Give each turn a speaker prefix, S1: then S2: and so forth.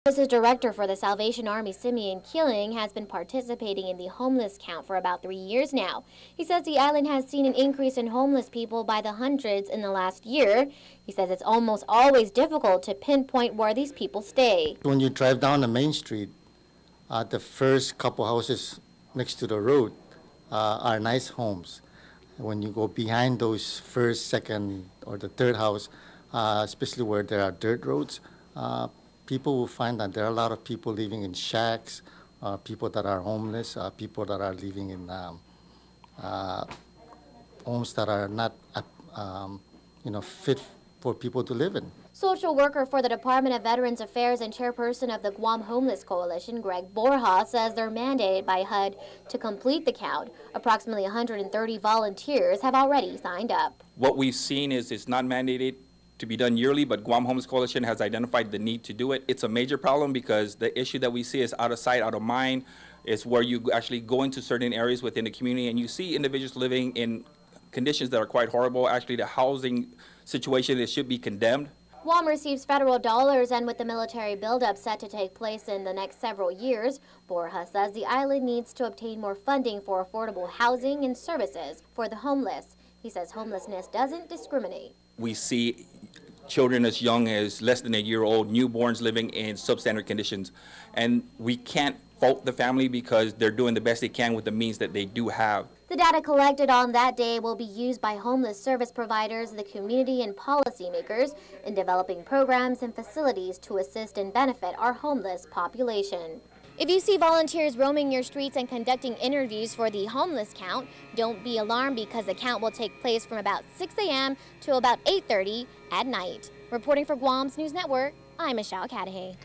S1: Services Director for the Salvation Army, Simeon Keeling, has been participating in the homeless count for about 3 years now. He says the island has seen an increase in homeless people by the hundreds in the last year. He says it's almost always difficult to pinpoint where these people stay.
S2: When you drive down the main street, the first couple houses next to the road are nice homes. When you go behind those first, second, or the third house, especially where there are dirt roads, people will find that there are a lot of people living in shacks, people that are homeless, people that are living in homes that are not, fit for people to live in.
S1: Social worker for the Department of Veterans Affairs and chairperson of the Guam Homeless Coalition, Greg Borja, says they're mandated by HUD to complete the count. Approximately 130 volunteers have already signed up.
S3: What we've seen is it's not mandated to be done yearly, but Guam Homeless Coalition has identified the need to do it. It's a major problem because the issue that we see is out of sight, out of mind. It's where you actually go into certain areas within the community and you see individuals living in conditions that are quite horrible. Actually, the housing situation, it should be condemned.
S1: Guam receives federal dollars, and with the military buildup set to take place in the next several years, Borja says the island needs to obtain more funding for affordable housing and services for the homeless. He says homelessness doesn't discriminate.
S3: We see children as young as less than a year old, newborns living in substandard conditions, and we can't fault the family because they're doing the best they can with the means that they do have.
S1: The data collected on that day will be used by homeless service providers, the community, and policymakers in developing programs and facilities to assist and benefit our homeless population. If you see volunteers roaming your streets and conducting interviews for the homeless count, don't be alarmed because the count will take place from about 6 a.m. to about 8:30 at night. Reporting for Guam's News Network, I'm Michelle Cadahay.